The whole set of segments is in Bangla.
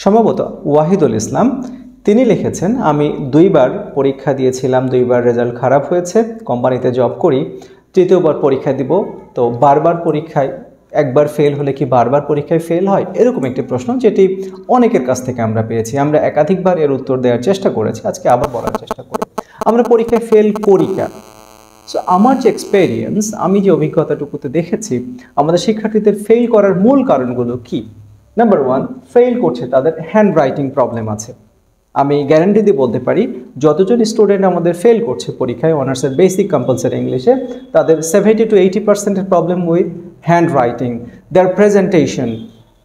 সম্ভবত ওয়াহিদুল ইসলাম, তিনি লিখেছেন, আমি 2বার পরীক্ষা দিয়েছিলাম, 2বার রেজাল্ট খারাপ হয়েছে, কোম্পানিতে জব করি, তৃতীয়বার পরীক্ষা দিব, তো বারবার পরীক্ষায় একবার ফেল হলে কি বারবার পরীক্ষায় ফেল হয়? এরকম একটি প্রশ্ন যেটি অনেকের কাছ থেকে আমরা পেয়েছি। আমরা একাধিকবার এর উত্তর দেওয়ার চেষ্টা করেছি, আজকে আবার বলার চেষ্টা করি আমরা পরীক্ষায় ফেল করি কেন। সো আমার যে এক্সপেরিয়েন্স, আমি যে অভিজ্ঞতাটুকুতে দেখেছি, আমাদের শিক্ষার্থীদের ফেল করার মূল কারণগুলো কি? নাম্বার 1, ফেল করছে তাদের হ্যান্ড রাইটিং প্রবলেম আছে। আমি গ্যারান্টি দিয়ে বলতে পারি, যতজন স্টুডেন্ট আমাদের ফেল করছে পরীক্ষায় অনার্সের বেসিক কম্পালসারি ইংলিশে, তাদের 70 to 80% problem with handwriting, their presentation.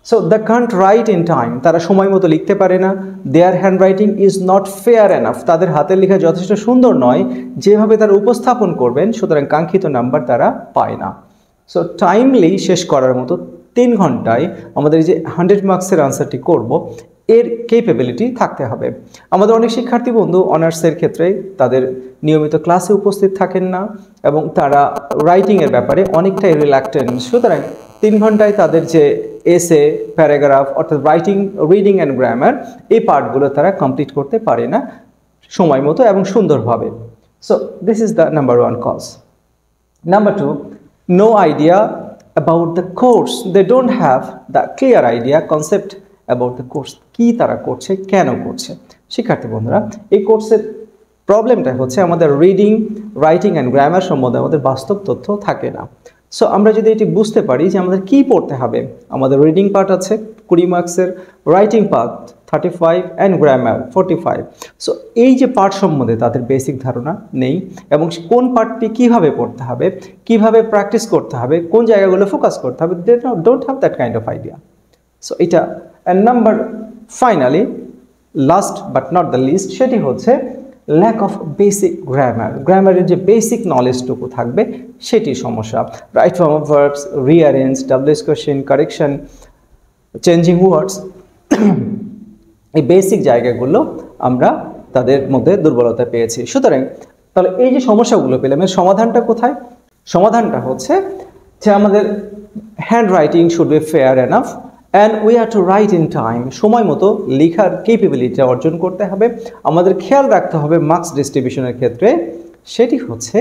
So they can't write in time, তারা সময় মতো লিখতে পারে না। Their handwriting is not fair enough, তাদের হাতের লেখা যথেষ্ট সুন্দর নয় যেভাবে তারা উপস্থাপন করবেন, সুতরাং কাঙ্ক্ষিত নাম্বার তারা পায় না। সো টাইমলি শেষ করার মতো 3 ঘন্টায় আমাদের যে 100 মার্কসের আনসারটি করব, এর ক্যাপাবিলিটি থাকতে হবে। আমাদের অনেক শিক্ষার্থী বন্ধু অনার্সের ক্ষেত্রে তাদের নিয়মিত ক্লাসে উপস্থিত থাকেন না এবং তারা রাইটিংয়ের ব্যাপারে অনেকটাই রিল্যাক্টেন্ট। সুতরাং 3 ঘন্টায় তাদের যে এসে, প্যারাগ্রাফ অর্থাৎ রাইটিং, রিডিং অ্যান্ড গ্রামার, এই পার্টগুলো তারা কমপ্লিট করতে পারে না সময় মতো এবং সুন্দরভাবে। So this is the number 1 cause. Number 2, no idea about the course. They don't have the clear idea, concept about the course. কি তারা করছে, কেন করছে? শিক্ষার্থী বন্ধুরা, এই কোর্সের প্রবলেমটা হচ্ছে আমাদের রিডিং, রাইটিং অ্যান্ড গ্রামার সম্বন্ধে আমাদের বাস্তব তথ্য থাকে না। সো আমরা যদি এটি বুঝতে পারি যে আমাদের কি পড়তে হবে, আমাদের রিডিং পার্ট আছে 20 মার্কসের, writing part 35 and grammar 45। So এই যে পার্ট সম্বন্ধে তাদের বেসিক ধারণা নেই এবং কোন পার্টটি কিভাবে পড়তে হবে, কিভাবে প্র্যাকটিস করতে হবে, কোন জায়গাগুলো ফোকাস করতে হবে, they don't have that kind of idea. So এটা number, finally last but not the least, সেটি হচ্ছে ল্যাক অফ বেসিক গ্রামার। গ্রামারের যে বেসিক নলেজটুকু থাকবে সেটি সমস্যা। Right form of verbs, rearrange, ডাবলএস কোয়েশ্চেন, কারেকশন, চেঞ্জিং ওয়ার্ডস, এই বেসিক জায়গাগুলো আমরা তাদের মধ্যে দুর্বলতা পেয়েছি। সুতরাং তাহলে এই যে সমস্যাগুলো পেলাম, এর সমাধানটা কোথায়? সমাধানটা হচ্ছে যে আমাদের handwriting should be fair enough and we are to write in time. সময় মতো লেখার ক্যাপাবিলিটি অর্জন করতে হবে। আমাদের খেয়াল রাখতে হবে মার্কস ডিস্ট্রিবিউশনের ক্ষেত্রে, সেটি হচ্ছে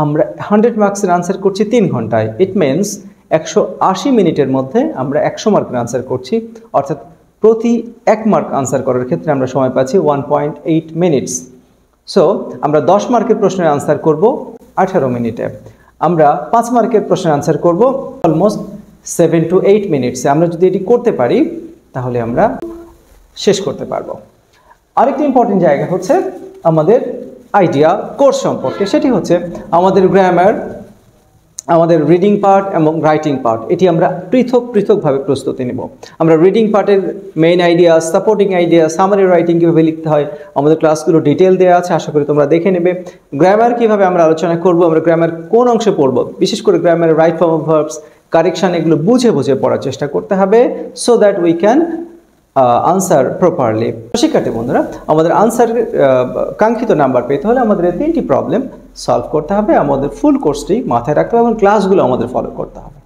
আমরা 100 মার্কসের আনসার করছি 3 ঘন্টায়। ইট মিনস 180 মিনিটের মধ্যে আমরা 100 মার্কের আনসার করছি, অর্থাৎ প্রতি 1 মার্ক আনসার করার ক্ষেত্রে আমরা সময় পাচ্ছি 1.8 মিনিটস। সো আমরা 10 মার্কের প্রশ্নের আনসার করব 18 মিনিটে, আমরা 5 মার্কের প্রশ্নের আনসার করব অলমোস্ট 7 to 8 মিনিটসে। আমরা যদি এটি করতে পারি তাহলে আমরা শেষ করতে পারবো। আরেকটি ইম্পর্টেন্ট জায়গা হচ্ছে আমাদের আইডিয়া কোর্স সম্পর্কে, সেটি হচ্ছে আমাদের গ্রামার, আমাদের রিডিং পার্ট এবং রাইটিং পার্ট, এটি আমরা পৃথকভাবে প্রস্তুতি নেব। আমরা রিডিং পার্টের main idea, supporting idea, summary writing কীভাবে লিখতে হয়, আমাদের ক্লাসগুলো ডিটেল দেওয়া আছে, আশা করি তোমরা দেখে নেবে। গ্রামার কীভাবে আমরা আলোচনা করব, আমরা গ্রামার কোন অংশে পড়ব, বিশেষ করে গ্রামারের right form of verbs, correction, এগুলো বুঝে পড়ার চেষ্টা করতে হবে, so that we can answer properly. শিক্ষার্থী বন্ধুরা, আমাদের আনসার কাঙ্ক্ষিত নাম্বার পেতে হলে আমাদের এই 3টি প্রবলেম সলভ করতে হবে, আমাদের ফুল কোর্সটি মাথায় রাখতে হবে এবং ক্লাসগুলো আমাদের ফলো করতে হবে।